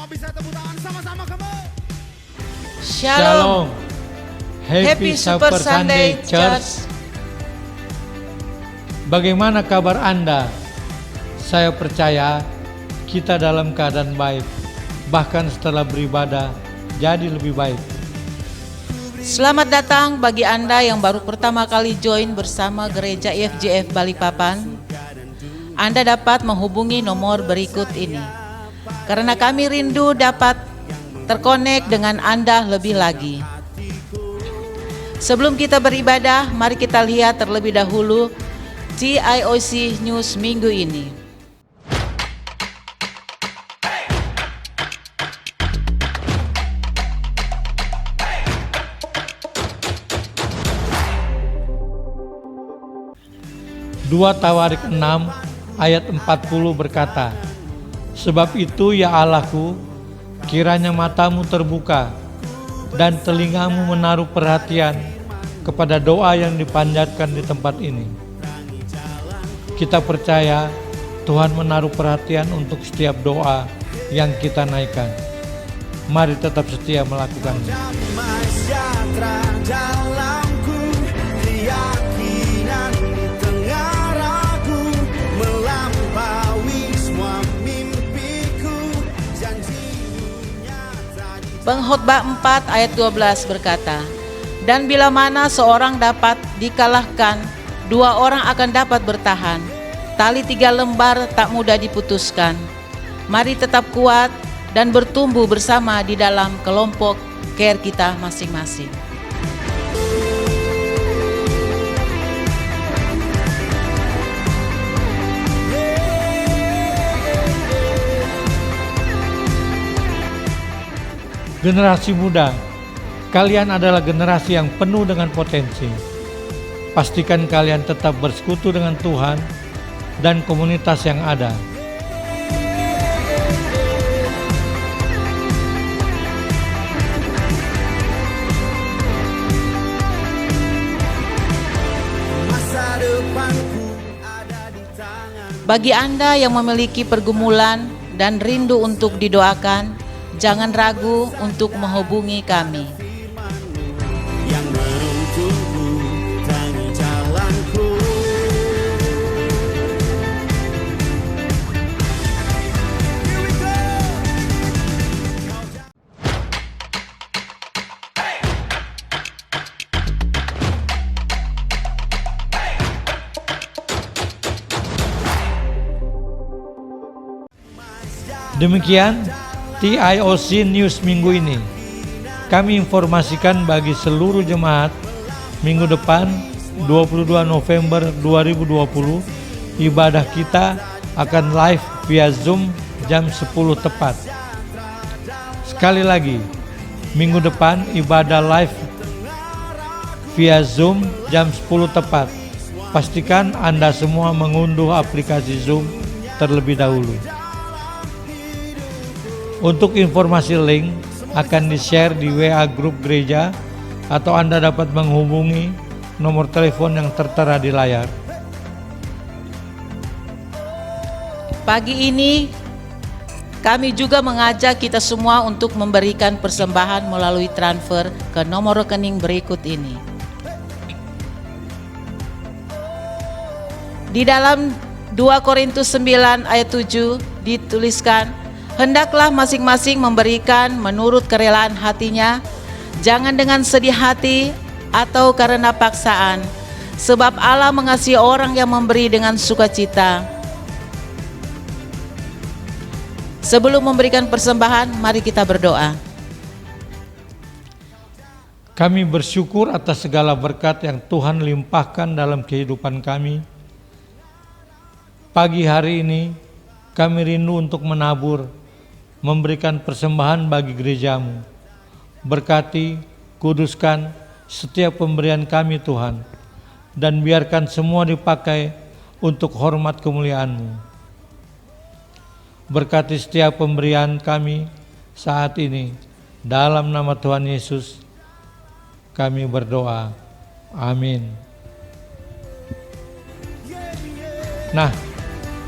Mau bisa tepuk tangan sama-sama kamu. Shalom. Happy Super Sunday Church. Bagaimana kabar Anda? Saya percaya kita dalam keadaan baik. Bahkan setelah beribadah jadi lebih baik. Selamat datang bagi Anda yang baru pertama kali join bersama Gereja IFJF Balikpapan. Anda dapat menghubungi nomor berikut ini. Karena kami rindu dapat terkonek dengan Anda lebih lagi. Sebelum kita beribadah, mari kita lihat terlebih dahulu TIOC News minggu ini. Dua Tawarik 6 ayat 40 berkata, sebab itu ya Allahku, kiranya matamu terbuka dan telingamu menaruh perhatian kepada doa yang dipanjatkan di tempat ini. Kita percaya Tuhan menaruh perhatian untuk setiap doa yang kita naikkan. Mari tetap setia melakukannya. Pengkhotbah 4 ayat 12 berkata, dan bila mana seorang dapat dikalahkan, dua orang akan dapat bertahan. Tali 3 lembar tak mudah diputuskan. Mari tetap kuat dan bertumbuh bersama di dalam kelompok care kita masing-masing. Generasi muda, kalian adalah generasi yang penuh dengan potensi. Pastikan kalian tetap bersekutu dengan Tuhan dan komunitas yang ada. Bagi Anda yang memiliki pergumulan dan rindu untuk didoakan, jangan ragu untuk menghubungi kami. Yang meruntuhku, tangi jalanku. Here we go. Demikian TIOC News minggu ini. Kami informasikan bagi seluruh jemaat, minggu depan 22 November 2020 ibadah kita akan live via Zoom jam 10 tepat. Sekali lagi, minggu depan ibadah live via Zoom jam 10 tepat. Pastikan Anda semua mengunduh aplikasi Zoom terlebih dahulu. Untuk informasi link akan di-share di WA grup gereja atau Anda dapat menghubungi nomor telepon yang tertera di layar. Pagi ini kami juga mengajak kita semua untuk memberikan persembahan melalui transfer ke nomor rekening berikut ini. Di dalam 2 Korintus 9 ayat 7 dituliskan, hendaklah masing-masing memberikan menurut kerelaan hatinya, jangan dengan sedih hati atau karena paksaan, sebab Allah mengasihi orang yang memberi dengan sukacita. Sebelum memberikan persembahan, mari kita berdoa. Kami bersyukur atas segala berkat yang Tuhan limpahkan dalam kehidupan kami. Pagi hari ini, kami rindu untuk menabur, memberikan persembahan bagi gerejamu. Berkati, kuduskan setiap pemberian kami Tuhan, dan biarkan semua dipakai untuk hormat kemuliaan-Mu. Berkati setiap pemberian kami saat ini, dalam nama Tuhan Yesus kami berdoa. Amin. Nah,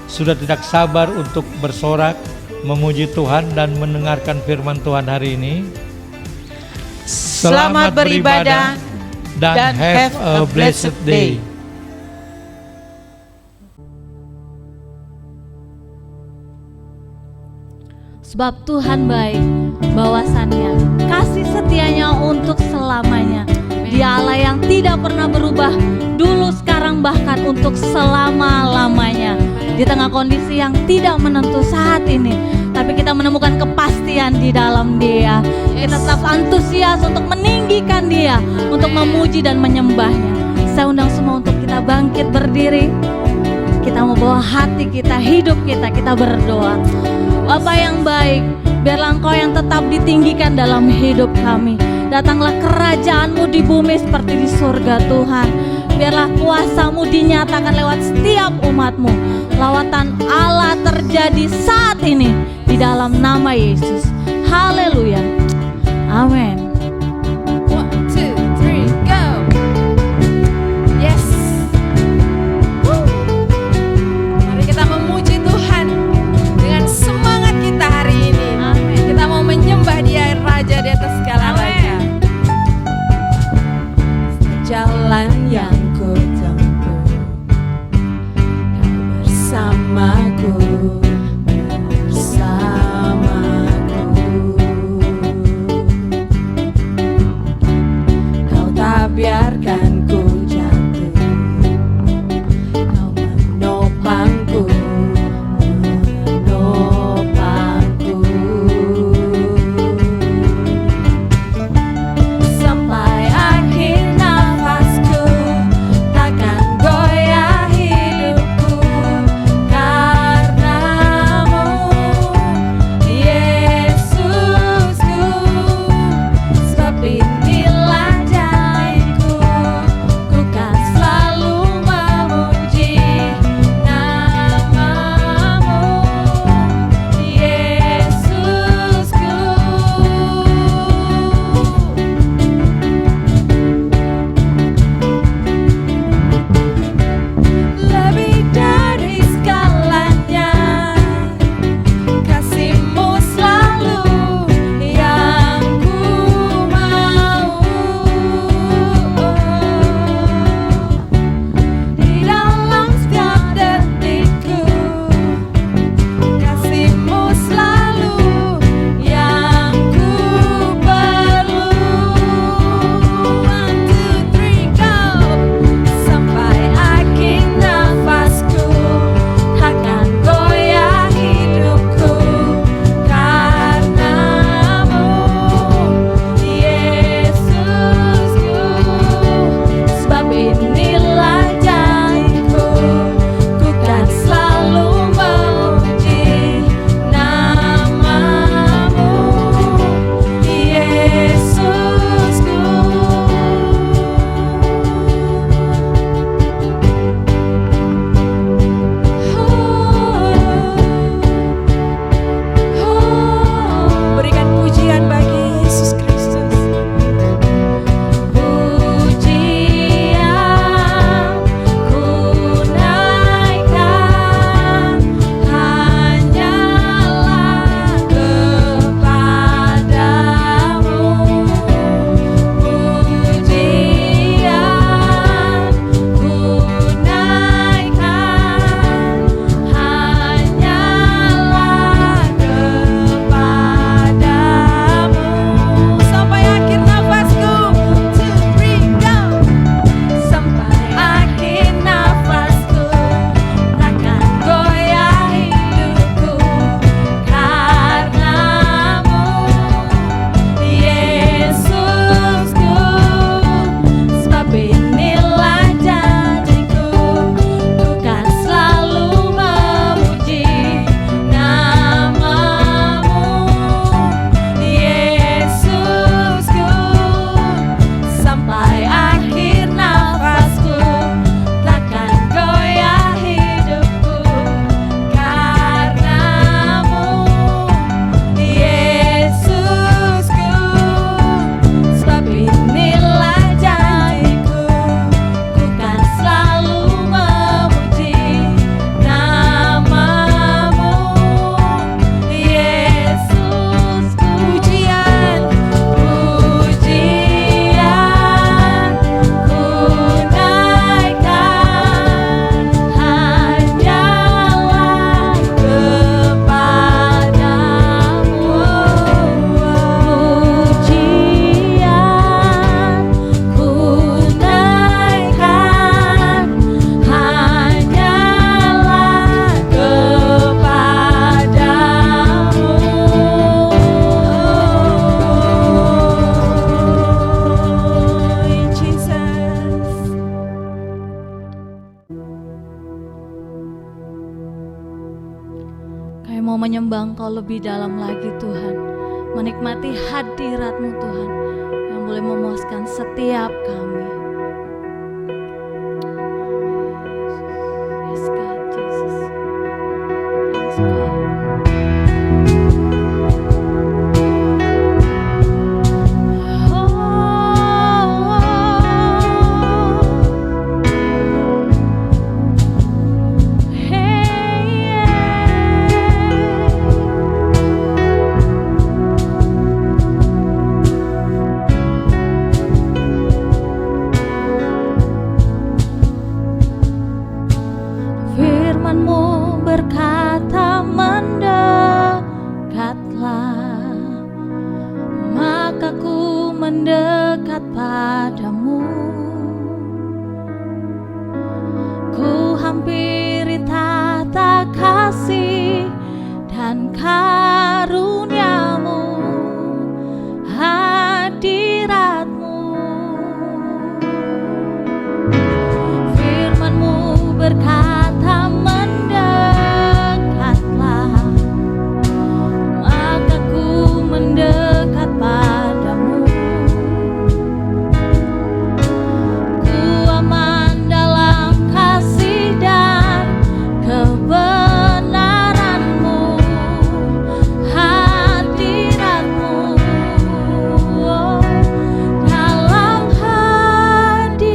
sudah tidak sabar untuk bersorak memuji Tuhan dan mendengarkan firman Tuhan hari ini. Selamat beribadah dan have a blessed day. Sebab Tuhan baik, bahwasannya kasih setianya untuk selamanya. Dia Allah yang tidak pernah berubah, dulu, sekarang, bahkan untuk selama-lamanya. Di tengah kondisi yang tidak menentu saat ini, tapi kita menemukan kepastian di dalam Dia. Kita tetap antusias untuk meninggikan Dia, untuk memuji dan menyembahnya. Saya undang semua untuk kita bangkit berdiri. Kita mau bawa hati kita, hidup kita, kita berdoa. Bapa yang baik, biarlah Engkau yang tetap ditinggikan dalam hidup kami. Datanglah kerajaan-Mu di bumi seperti di surga Tuhan. Biarlah kuasa-Mu dinyatakan lewat setiap umat-Mu. Lawatan Allah terjadi saat ini di dalam nama Yesus. Haleluya. Amin. 1, 2, 3, go. Yes. Woo. Mari kita memuji Tuhan dengan semangat kita hari ini. Amin. Kita mau menyembah Dia, Raja di atas segala raja. Jalan yang ku tempuh, Kau bersamaku, bersamaku. menyembah Engkau lebih dalam lagi Tuhan, menikmati hadirat-Mu Tuhan yang boleh memuaskan setiap kami. Yes God, Jesus. Thanks God. Firman-Mu berkata mendekatlah, maka ku mendekat padamu. Ku hampiri tata kasih dan karunia-Mu, hadirat-Mu. Firman-Mu berkata mendekatlah, maka ku mendekat padamu. Ku aman dalam kasih dan kebenaran-Mu, hadirat-Mu. Oh, dalam hadirat-Mu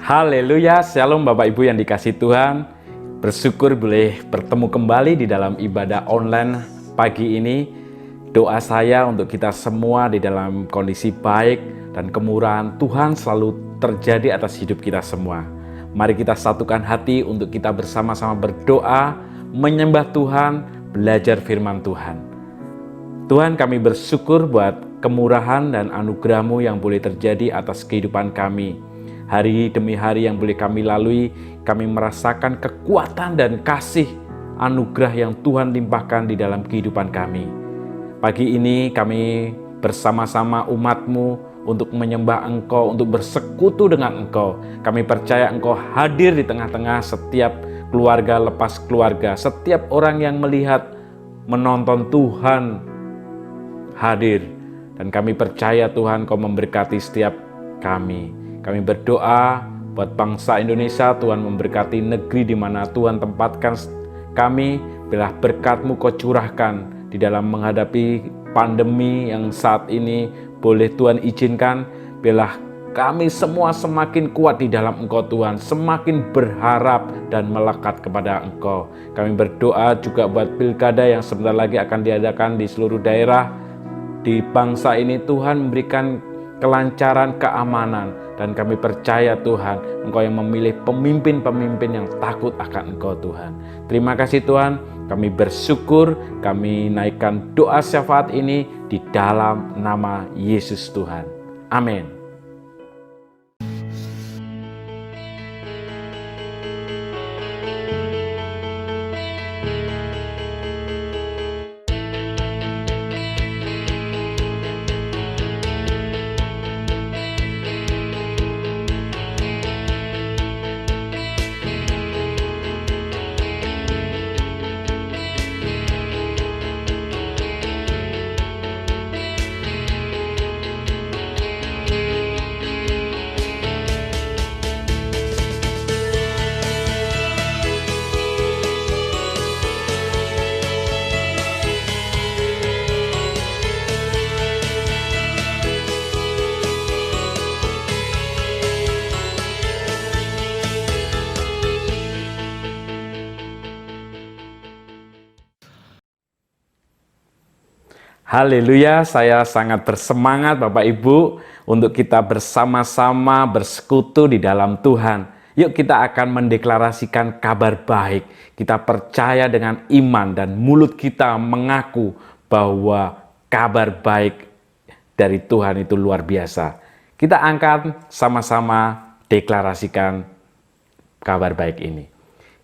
Haleluya, shalom Bapak Ibu yang dikasihi Tuhan. Bersyukur boleh bertemu kembali di dalam ibadah online pagi ini. Doa saya untuk kita semua di dalam kondisi baik dan kemurahan Tuhan selalu terjadi atas hidup kita semua. Mari kita satukan hati untuk kita bersama-sama berdoa, menyembah Tuhan, belajar firman Tuhan. Tuhan, kami bersyukur buat kemurahan dan anugerah-Mu yang boleh terjadi atas kehidupan kami. Hari demi hari yang boleh kami lalui, kami merasakan kekuatan dan kasih anugerah yang Tuhan limpahkan di dalam kehidupan kami. Pagi ini kami bersama-sama umat-Mu untuk menyembah Engkau, untuk bersekutu dengan Engkau. Kami percaya Engkau hadir di tengah-tengah setiap keluarga lepas keluarga. Setiap orang yang melihat, menonton, Tuhan hadir. Dan kami percaya Tuhan Kau memberkati setiap kami. Kami berdoa buat bangsa Indonesia, Tuhan memberkati negeri di mana Tuhan tempatkan kami. Biarlah berkat-Mu Kau curahkan di dalam menghadapi pandemi yang saat ini. Boleh Tuhan izinkan, biarlah kami semua semakin kuat di dalam Engkau Tuhan, semakin berharap dan melekat kepada Engkau. Kami berdoa juga buat pilkada yang sebentar lagi akan diadakan di seluruh daerah di bangsa ini. Tuhan memberikan kelancaran, keamanan, dan kami percaya Tuhan, Engkau yang memilih pemimpin-pemimpin yang takut akan Engkau Tuhan. Terima kasih Tuhan, kami bersyukur, kami naikkan doa syafaat ini di dalam nama Yesus Tuhan. Amin. Haleluya, saya sangat bersemangat Bapak Ibu untuk kita bersama-sama bersekutu di dalam Tuhan. Yuk kita akan mendeklarasikan kabar baik. Kita percaya dengan iman dan mulut kita mengaku bahwa kabar baik dari Tuhan itu luar biasa. Kita angkat sama-sama deklarasikan kabar baik ini.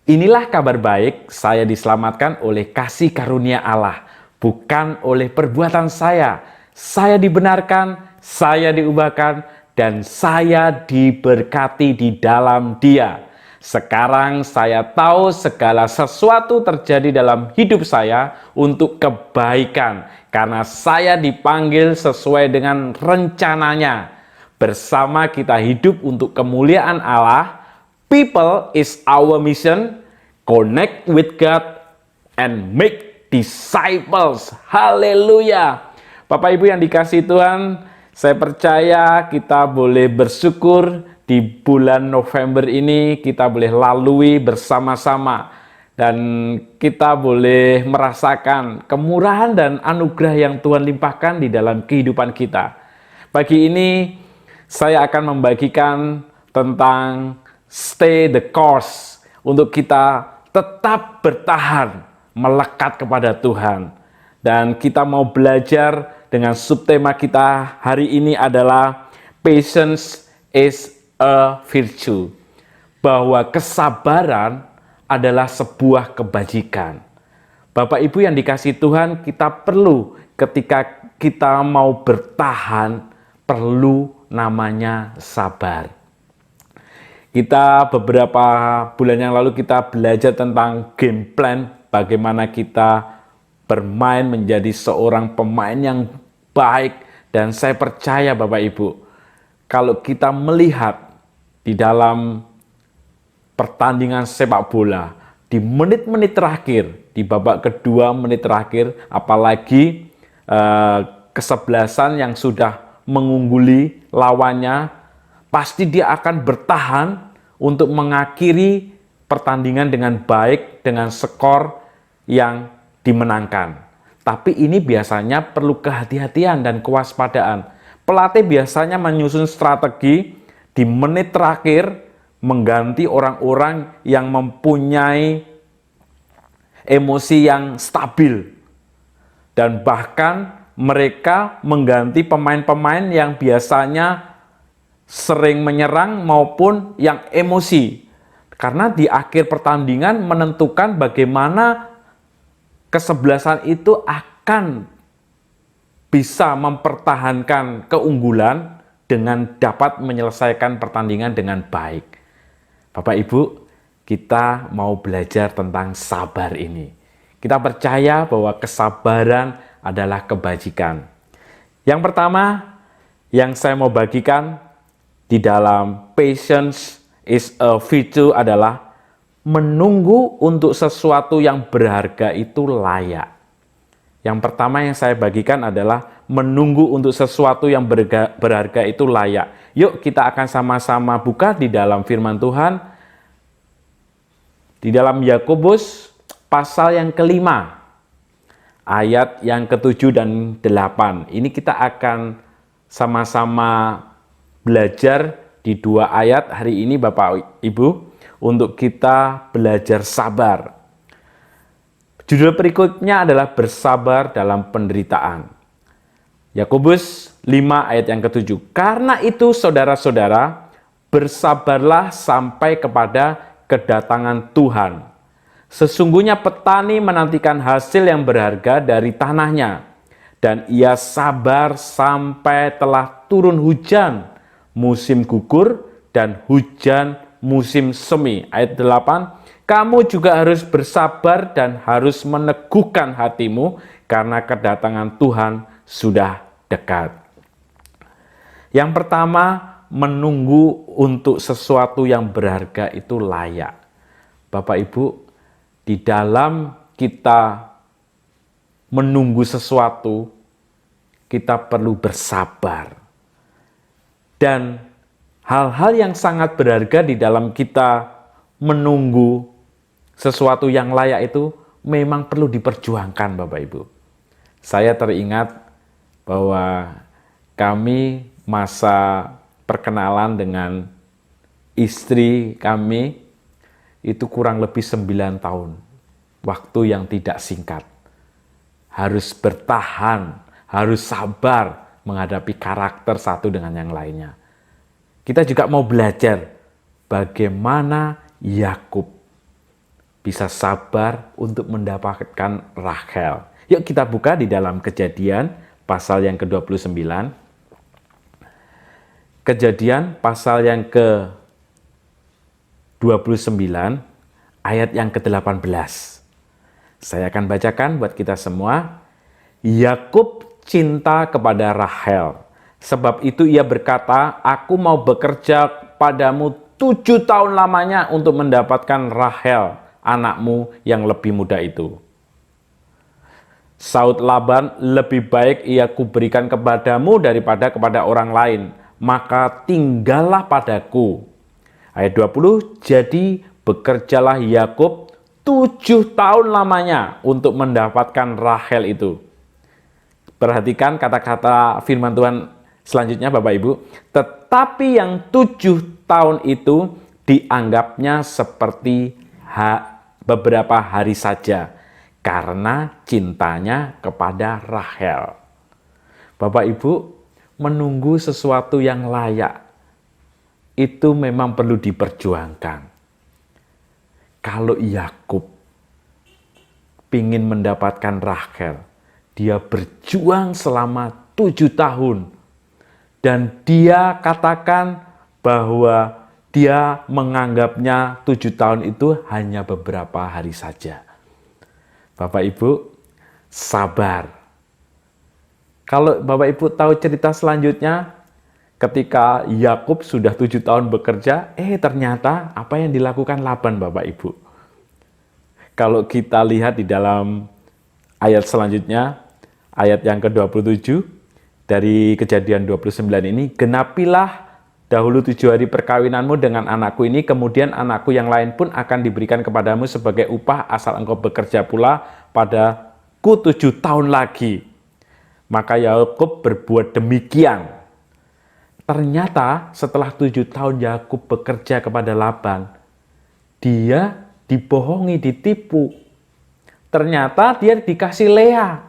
Inilah kabar baik, saya diselamatkan oleh kasih karunia Allah. Bukan oleh perbuatan saya dibenarkan, saya diubahkan, dan saya diberkati di dalam Dia. Sekarang saya tahu segala sesuatu terjadi dalam hidup saya untuk kebaikan, karena saya dipanggil sesuai dengan rencananya. Bersama kita hidup untuk kemuliaan Allah. People is our mission, connect with God, and make disciples. Haleluya. Bapak Ibu yang dikasihi Tuhan, saya percaya kita boleh bersyukur di bulan November ini, kita boleh lalui bersama-sama dan kita boleh merasakan kemurahan dan anugerah yang Tuhan limpahkan di dalam kehidupan kita. Pagi ini saya akan membagikan tentang stay the course, untuk kita tetap bertahan melekat kepada Tuhan. Dan kita mau belajar dengan subtema kita hari ini adalah patience is a virtue. Bahwa kesabaran adalah sebuah kebajikan. Bapak Ibu yang dikasihi Tuhan, kita perlu ketika kita mau bertahan, perlu namanya sabar. Kita beberapa bulan yang lalu kita belajar tentang game plan, bagaimana kita bermain menjadi seorang pemain yang baik. Dan saya percaya Bapak Ibu, kalau kita melihat di dalam pertandingan sepak bola, di menit-menit terakhir, di babak kedua menit terakhir, apalagi kesebelasan yang sudah mengungguli lawannya, pasti dia akan bertahan untuk mengakhiri pertandingan dengan baik, dengan skor yang dimenangkan. Tapi ini biasanya perlu kehati-hatian dan kewaspadaan. Pelatih biasanya menyusun strategi di menit terakhir mengganti orang-orang yang mempunyai emosi yang stabil. Dan bahkan mereka mengganti pemain-pemain yang biasanya sering menyerang maupun yang emosi. Karena di akhir pertandingan menentukan bagaimana kesebelasan itu akan bisa mempertahankan keunggulan dengan dapat menyelesaikan pertandingan dengan baik. Bapak Ibu, kita mau belajar tentang sabar ini. Kita percaya bahwa kesabaran adalah kebajikan. Yang pertama yang saya mau bagikan di dalam patience is a virtue adalah menunggu untuk sesuatu yang berharga itu layak. Yang pertama yang saya bagikan adalah menunggu untuk sesuatu yang berharga itu layak. Yuk kita akan sama-sama buka di dalam firman Tuhan. Di dalam Yakobus pasal yang kelima, ayat yang ke-7 dan 8. Ini kita akan sama-sama belajar di dua ayat hari ini Bapak Ibu untuk kita belajar sabar. Judul berikutnya adalah bersabar dalam penderitaan. Yakobus 5 ayat yang ke-7. Karena itu saudara-saudara, bersabarlah sampai kepada kedatangan Tuhan. Sesungguhnya petani menantikan hasil yang berharga dari tanahnya, dan ia sabar sampai telah turun hujan musim gugur dan hujan musim semi. Ayat 8, kamu juga harus bersabar dan harus meneguhkan hatimu karena kedatangan Tuhan sudah dekat. Yang pertama, menunggu untuk sesuatu yang berharga itu layak. Bapak Ibu, di dalam kita menunggu sesuatu, kita perlu bersabar. Dan hal-hal yang sangat berharga di dalam kita menunggu sesuatu yang layak itu memang perlu diperjuangkan Bapak Ibu. Saya teringat bahwa kami masa perkenalan dengan istri kami itu kurang lebih 9 tahun. Waktu yang tidak singkat. Harus bertahan, harus sabar menghadapi karakter satu dengan yang lainnya. Kita juga mau belajar bagaimana Yakub bisa sabar untuk mendapatkan Rahel. Yuk kita buka di dalam Kejadian pasal yang ke-29. Kejadian pasal yang ke-29 ayat yang ke-18. Saya akan bacakan buat kita semua. Yakub cinta kepada Rahel. Sebab itu ia berkata, aku mau bekerja padamu 7 tahun lamanya untuk mendapatkan Rahel, anakmu yang lebih muda itu. Saud Laban, lebih baik ia kuberikan kepadamu daripada kepada orang lain, maka tinggallah padaku. Ayat 20, jadi bekerjalah Yakub 7 tahun lamanya untuk mendapatkan Rahel itu. Perhatikan kata-kata firman Tuhan selanjutnya Bapak Ibu. Tetapi yang 7 tahun itu dianggapnya seperti beberapa hari saja karena cintanya kepada Rahel. Bapak Ibu, menunggu sesuatu yang layak itu memang perlu diperjuangkan. Kalau Yakub ingin mendapatkan Rahel, dia berjuang selama 7 tahun. Dan dia katakan bahwa dia menganggapnya 7 tahun itu hanya beberapa hari saja. Bapak Ibu, sabar. Kalau Bapak Ibu tahu cerita selanjutnya, ketika Yakub sudah 7 tahun bekerja, ternyata apa yang dilakukan Laban Bapak Ibu. Kalau kita lihat di dalam ayat selanjutnya, ayat yang ke-27, dari Kejadian 29 ini, genapilah dahulu 7 hari perkawinanmu dengan anakku ini, kemudian anakku yang lain pun akan diberikan kepadamu sebagai upah asal engkau bekerja pula padaku 7 tahun lagi. Maka Yakub berbuat demikian. Ternyata setelah 7 tahun Yakub bekerja kepada Laban, dia dibohongi, ditipu. Ternyata dia dikasih Lea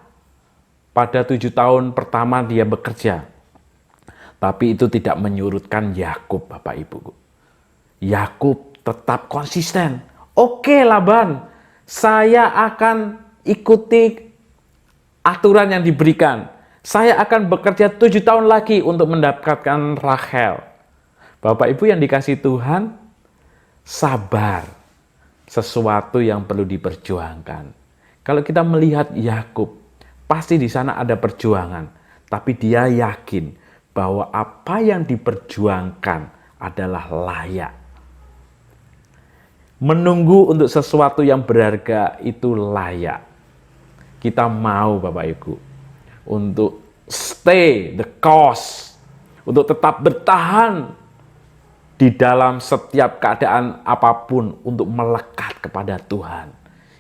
pada 7 tahun pertama dia bekerja. Tapi itu tidak menyurutkan Yakub, Bapak Ibu. Yakub tetap konsisten. Oke Laban, saya akan ikuti aturan yang diberikan. Saya akan bekerja 7 tahun lagi untuk mendapatkan Rachel. Bapak Ibu yang dikasih Tuhan, sabar. Sesuatu yang perlu diperjuangkan. Kalau kita melihat Yakub, pasti di sana ada perjuangan. Tapi dia yakin bahwa apa yang diperjuangkan adalah layak. Menunggu untuk sesuatu yang berharga itu layak. Kita mau Bapak Ibu untuk stay the course, untuk tetap bertahan di dalam setiap keadaan apapun untuk melekat kepada Tuhan.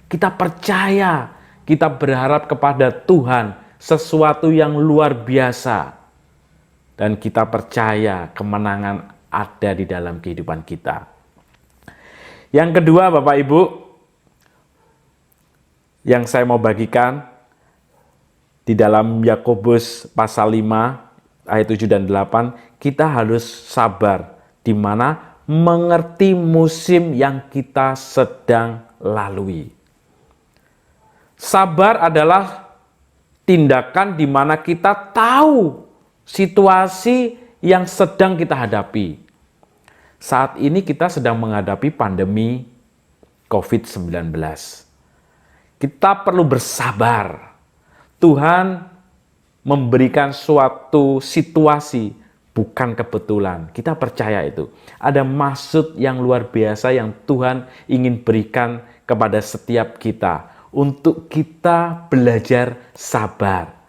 Kita percaya, kita berharap kepada Tuhan sesuatu yang luar biasa. Dan kita percaya kemenangan ada di dalam kehidupan kita. Yang kedua Bapak Ibu, yang saya mau bagikan di dalam Yakobus pasal 5 ayat 7 dan 8, kita harus sabar di mana mengerti musim yang kita sedang lalui. Sabar adalah tindakan di mana kita tahu situasi yang sedang kita hadapi. Saat ini kita sedang menghadapi pandemi COVID-19. Kita perlu bersabar. Tuhan memberikan suatu situasi, bukan kebetulan. Kita percaya itu. Ada maksud yang luar biasa yang Tuhan ingin berikan kepada setiap kita. Untuk kita belajar sabar.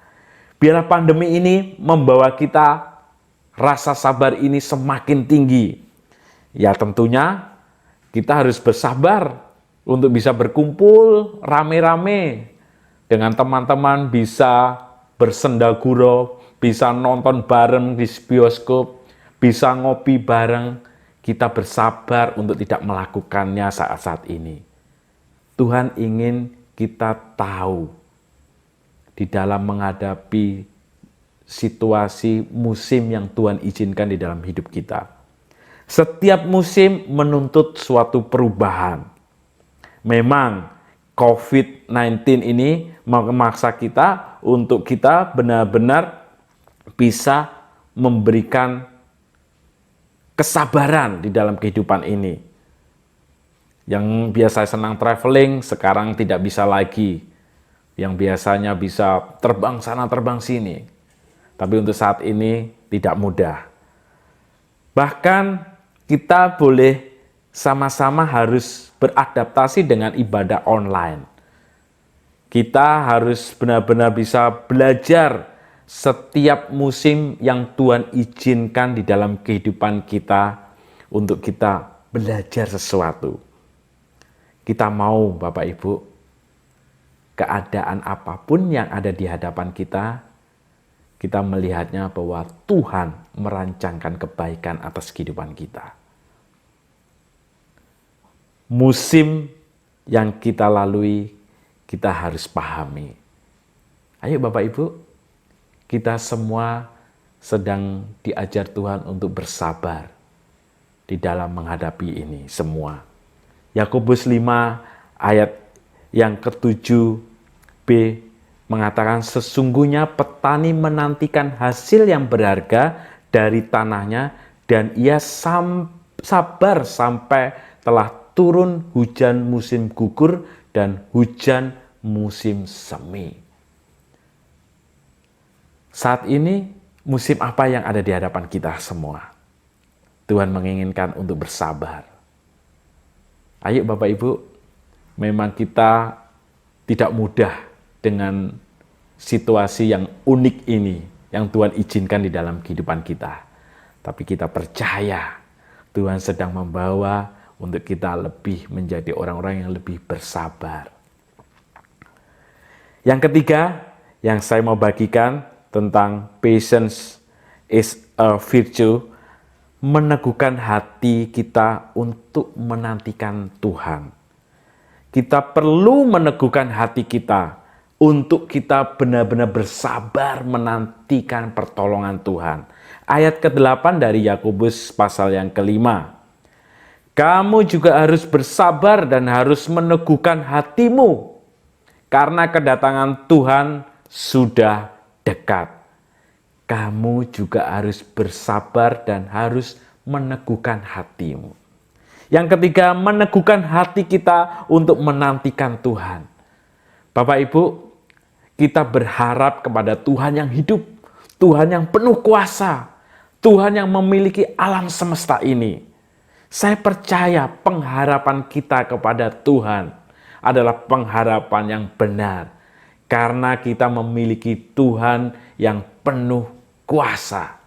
Biarlah pandemi ini membawa kita rasa sabar ini semakin tinggi. Ya tentunya kita harus bersabar untuk bisa berkumpul rame-rame dengan teman-teman, bisa bersendagurau, bisa nonton bareng di bioskop, bisa ngopi bareng. Kita bersabar untuk tidak melakukannya saat-saat ini. Tuhan ingin kita tahu di dalam menghadapi situasi musim yang Tuhan izinkan di dalam hidup kita. Setiap musim menuntut suatu perubahan. Memang COVID-19 ini memaksa kita untuk kita benar-benar bisa memberikan kesabaran di dalam kehidupan ini. Yang biasa senang traveling, sekarang tidak bisa lagi. Yang biasanya bisa terbang sana, terbang sini. Tapi untuk saat ini tidak mudah. Bahkan kita boleh sama-sama harus beradaptasi dengan ibadah online. Kita harus benar-benar bisa belajar setiap musim yang Tuhan izinkan di dalam kehidupan kita untuk kita belajar sesuatu. Kita mau Bapak Ibu, keadaan apapun yang ada di hadapan kita, kita melihatnya bahwa Tuhan merancangkan kebaikan atas kehidupan kita. Musim yang kita lalui, kita harus pahami. Ayo Bapak Ibu, kita semua sedang diajar Tuhan untuk bersabar di dalam menghadapi ini semua. Yakobus 5 ayat yang ke-7b mengatakan, sesungguhnya petani menantikan hasil yang berharga dari tanahnya dan ia sabar sampai telah turun hujan musim gugur dan hujan musim semi. Saat ini musim apa yang ada di hadapan kita semua? Tuhan menginginkan untuk bersabar. Ayo Bapak Ibu, memang kita tidak mudah dengan situasi yang unik ini yang Tuhan izinkan di dalam kehidupan kita. Tapi kita percaya Tuhan sedang membawa untuk kita lebih menjadi orang-orang yang lebih bersabar. Yang ketiga, yang saya mau bagikan tentang patience is a virtue, meneguhkan hati kita untuk menantikan Tuhan. Kita perlu meneguhkan hati kita untuk kita benar-benar bersabar menantikan pertolongan Tuhan. Ayat ke-8 dari Yakobus pasal yang ke-5. Kamu juga harus bersabar dan harus meneguhkan hatimu, karena kedatangan Tuhan sudah dekat. Kamu juga harus bersabar dan harus meneguhkan hatimu. Yang ketiga, meneguhkan hati kita untuk menantikan Tuhan. Bapak Ibu, kita berharap kepada Tuhan yang hidup, Tuhan yang penuh kuasa, Tuhan yang memiliki alam semesta ini. Saya percaya pengharapan kita kepada Tuhan adalah pengharapan yang benar, karena kita memiliki Tuhan yang penuh kuasa.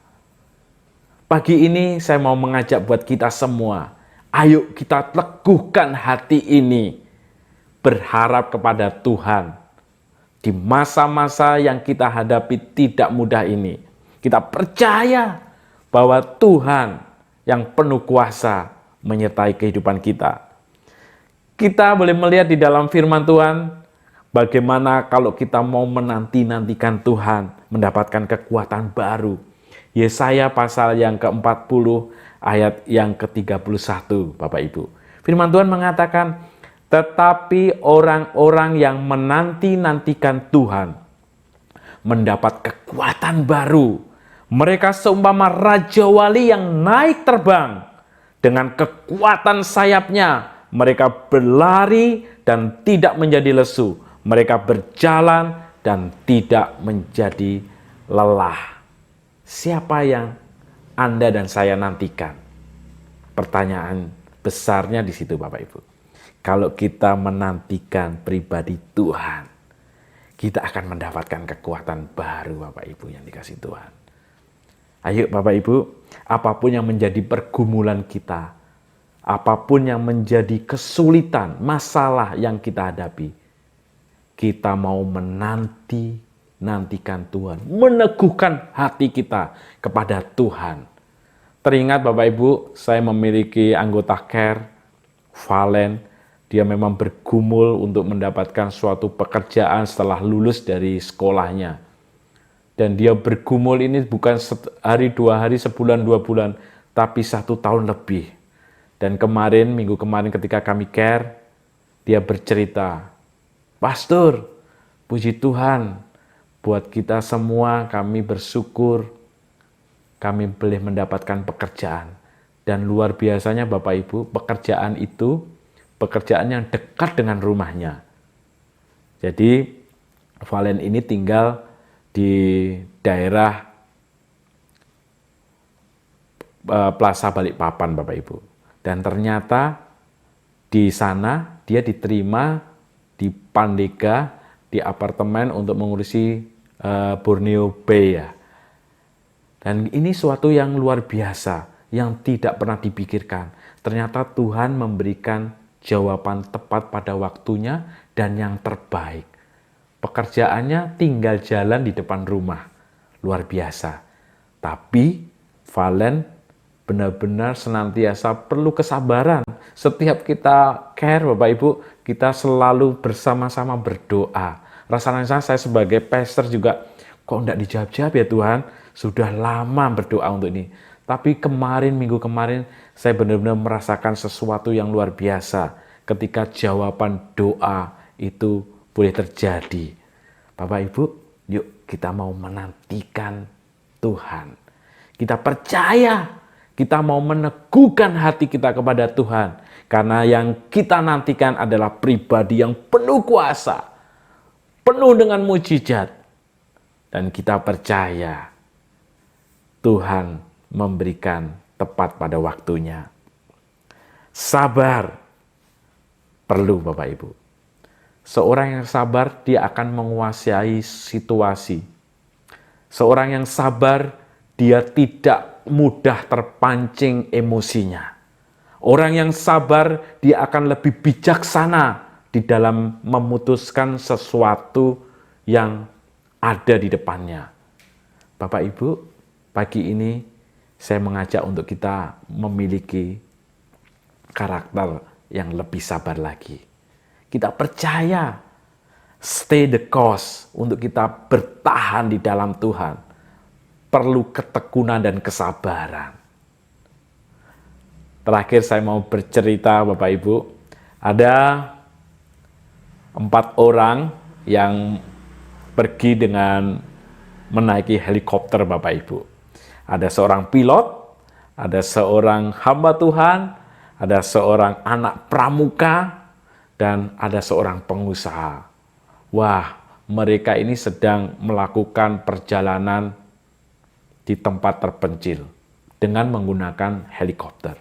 Pagi ini saya mau mengajak buat kita semua, ayo kita teguhkan hati ini, berharap kepada Tuhan. Di masa-masa yang kita hadapi tidak mudah ini, kita percaya bahwa Tuhan yang penuh kuasa menyertai kehidupan kita. Kita boleh melihat di dalam firman Tuhan, bagaimana kalau kita mau menanti-nantikan Tuhan, mendapatkan kekuatan baru. Yesaya pasal yang ke-40 ayat yang ke-31, Bapak Ibu. Firman Tuhan mengatakan, tetapi orang-orang yang menanti-nantikan Tuhan mendapat kekuatan baru. Mereka seumpama raja wali yang naik terbang. Dengan kekuatan sayapnya, mereka berlari dan tidak menjadi lesu. Mereka berjalan dan tidak menjadi lelah. Siapa yang Anda dan saya nantikan? Pertanyaan besarnya di situ, Bapak Ibu. Kalau kita menantikan pribadi Tuhan, kita akan mendapatkan kekuatan baru, Bapak Ibu, yang dikasih Tuhan. Ayo Bapak Ibu, apapun yang menjadi pergumulan kita, apapun yang menjadi kesulitan, masalah yang kita hadapi, kita mau nantikan Tuhan, meneguhkan hati kita kepada Tuhan. Teringat Bapak Ibu, saya memiliki anggota care, Valen, dia memang bergumul untuk mendapatkan suatu pekerjaan setelah lulus dari sekolahnya. Dan dia bergumul ini bukan hari, 2 hari, sebulan, 2 bulan, tapi 1 tahun lebih. Dan minggu kemarin ketika kami care, dia bercerita, Pastor, puji Tuhan, buat kita semua kami bersyukur, kami boleh mendapatkan pekerjaan. Dan luar biasanya Bapak Ibu, pekerjaan itu, pekerjaan yang dekat dengan rumahnya. Jadi, Valen ini tinggal di daerah Plaza Balikpapan, Bapak Ibu. Dan ternyata di sana dia diterima di Pandega, di apartemen untuk mengurusi Borneo Bay ya. Dan ini suatu yang luar biasa, yang tidak pernah dipikirkan. Ternyata Tuhan memberikan jawaban tepat pada waktunya dan yang terbaik. Pekerjaannya tinggal jalan di depan rumah. Luar biasa. Tapi Valen benar-benar senantiasa perlu kesabaran. Setiap kita care Bapak Ibu, kita selalu bersama-sama berdoa. Rasanya saya sebagai pastor juga, kok enggak dijawab-jawab ya Tuhan? Sudah lama berdoa untuk ini. Tapi minggu kemarin, saya benar-benar merasakan sesuatu yang luar biasa. Ketika jawaban doa itu boleh terjadi. Bapak Ibu, yuk kita mau menantikan Tuhan. Kita percaya, kita mau meneguhkan hati kita kepada Tuhan. Karena yang kita nantikan adalah pribadi yang penuh kuasa, penuh dengan mujizat. Dan kita percaya Tuhan memberikan tepat pada waktunya. Sabar perlu Bapak Ibu. Seorang yang sabar, dia akan menguasai situasi. Seorang yang sabar, dia tidak mudah terpancing emosinya. Orang yang sabar, dia akan lebih bijaksana di dalam memutuskan sesuatu yang ada di depannya. Bapak Ibu, pagi ini saya mengajak untuk kita memiliki karakter yang lebih sabar lagi. Kita percaya, stay the course, untuk kita bertahan di dalam Tuhan, perlu ketekunan dan kesabaran. Terakhir saya mau bercerita, Bapak Ibu, ada 4 orang yang pergi dengan menaiki helikopter, Bapak Ibu. Ada seorang pilot, ada seorang hamba Tuhan, ada seorang anak pramuka, dan ada seorang pengusaha. Wah, mereka ini sedang melakukan perjalanan di tempat terpencil dengan menggunakan helikopter.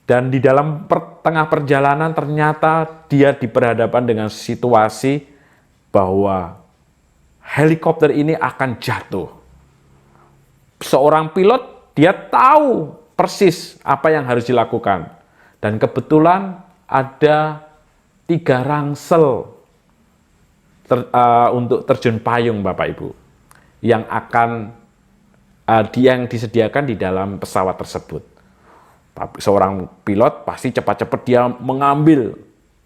Dan di dalam tengah perjalanan ternyata dia diperhadapkan dengan situasi bahwa helikopter ini akan jatuh. Seorang pilot, dia tahu persis apa yang harus dilakukan. Dan kebetulan ada 3 rangsel untuk terjun payung, Bapak Ibu, yang yang disediakan di dalam pesawat tersebut. Seorang pilot pasti cepat-cepat dia mengambil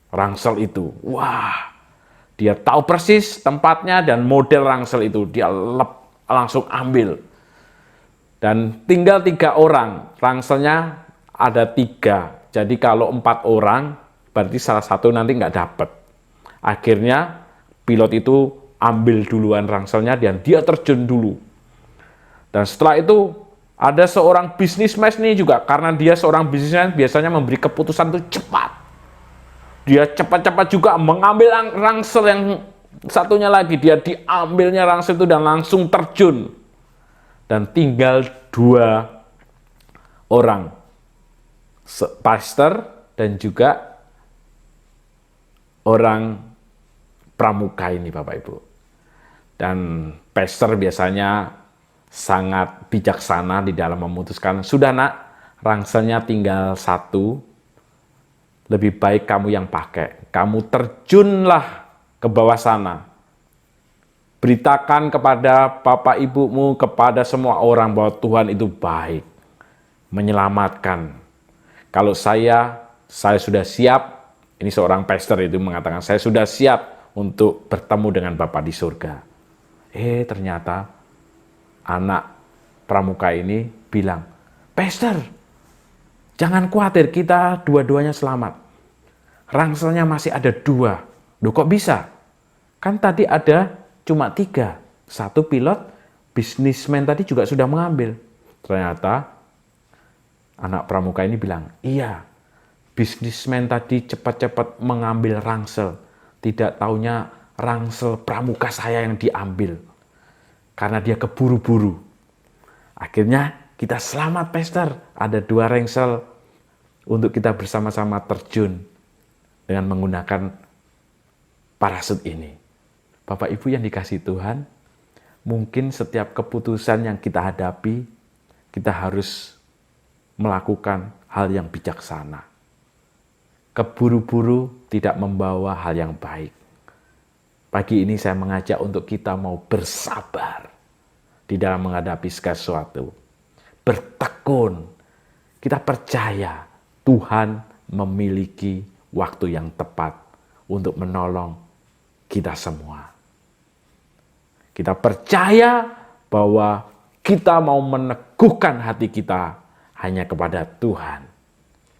rangsel itu. Wah, dia tahu persis tempatnya dan model rangsel itu. Dia langsung ambil. Dan tinggal 3 orang, rangselnya ada 3. Jadi kalau 4 orang, berarti salah satu nanti nggak dapat. Akhirnya pilot itu ambil duluan rangselnya dan dia terjun dulu. Dan setelah itu ada seorang bisnismen ini juga, karena dia seorang bisnismen biasanya memberi keputusan itu cepat. Dia cepat-cepat juga mengambil rangsel yang satunya lagi, dia diambilnya rangsel itu dan langsung terjun. Dan tinggal 2 orang, pastor dan juga orang pramuka ini, Bapak Ibu. Dan pastor biasanya sangat bijaksana di dalam memutuskan, sudah nak, rangselnya tinggal 1, lebih baik kamu yang pakai. Kamu terjunlah ke bawah sana. Beritakan kepada bapak ibumu, kepada semua orang bahwa Tuhan itu baik, menyelamatkan. Kalau saya sudah siap, ini seorang pastor itu mengatakan, saya sudah siap untuk bertemu dengan Bapa di surga. Ternyata anak pramuka ini bilang, pastor, jangan khawatir, kita dua-duanya selamat. Rangselnya masih ada 2. Loh kok bisa? Kan tadi ada cuma 3. 1 pilot, bisnismen tadi juga sudah mengambil. Ternyata anak pramuka ini bilang, iya, bisnismen tadi cepat-cepat mengambil rangsel. Tidak taunya rangsel pramuka saya yang diambil. Karena dia keburu-buru. Akhirnya kita selamat, pastor. Ada 2 rangsel untuk kita bersama-sama terjun dengan menggunakan parasut ini. Bapak Ibu yang dikasihi Tuhan, mungkin setiap keputusan yang kita hadapi, kita harus melakukan hal yang bijaksana. Keburu-buru tidak membawa hal yang baik. Pagi ini saya mengajak untuk kita mau bersabar di dalam menghadapi segala sesuatu. Bertekun. Kita percaya Tuhan memiliki waktu yang tepat untuk menolong kita semua. Kita percaya bahwa kita mau meneguhkan hati kita hanya kepada Tuhan,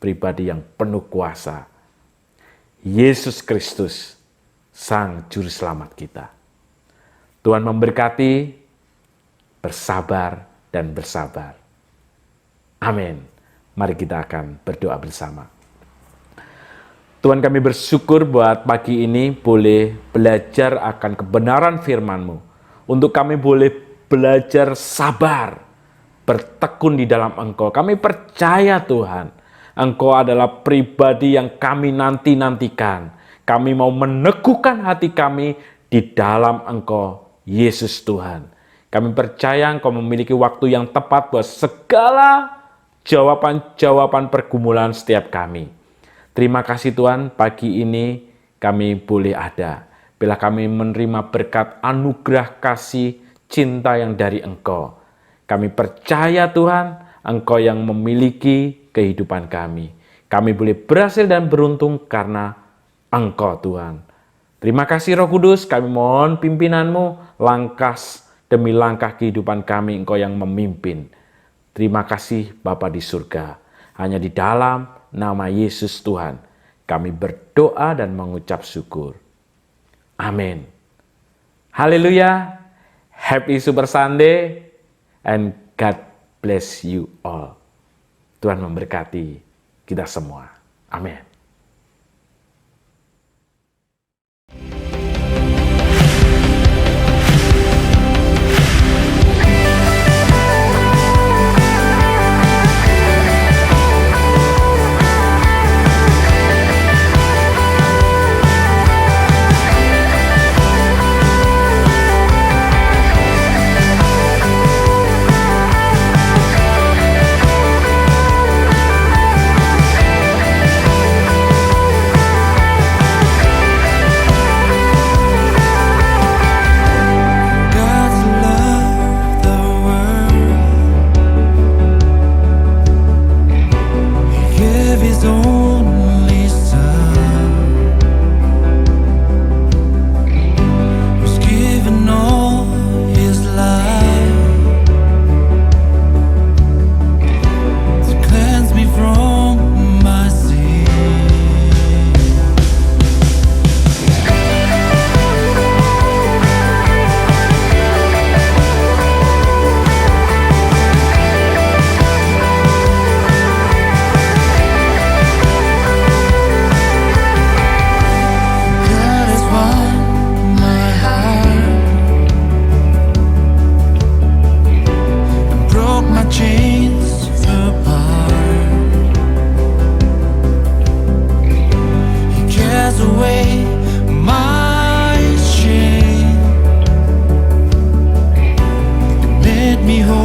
pribadi yang penuh kuasa, Yesus Kristus, Sang Juru Selamat kita. Tuhan memberkati, bersabar dan bersabar. Amin. Mari kita akan berdoa bersama. Tuhan, kami bersyukur buat pagi ini boleh belajar akan kebenaran firman-Mu. Untuk kami boleh belajar sabar, bertekun di dalam Engkau. Kami percaya Tuhan, Engkau adalah pribadi yang kami nanti-nantikan. Kami mau meneguhkan hati kami di dalam Engkau, Yesus Tuhan. Kami percaya Engkau memiliki waktu yang tepat buat segala jawaban-jawaban pergumulan setiap kami. Terima kasih Tuhan, pagi ini kami boleh ada. Bila kami menerima berkat anugerah kasih cinta yang dari Engkau. Kami percaya Tuhan, Engkau yang memiliki kehidupan kami. Kami boleh berhasil dan beruntung karena Engkau Tuhan. Terima kasih Roh Kudus, kami mohon pimpinan-Mu langkah demi langkah kehidupan kami, Engkau yang memimpin. Terima kasih Bapa di surga. Hanya di dalam nama Yesus Tuhan, kami berdoa dan mengucap syukur. Amin. Haleluya. Happy Super Sunday and God bless you all. Tuhan memberkati kita semua. Amin. God loved the world. He gave His only Son. Was given all His life to cleanse me from my sin. God has won my heart and broke my chains apart. He cares away my shame and made me whole.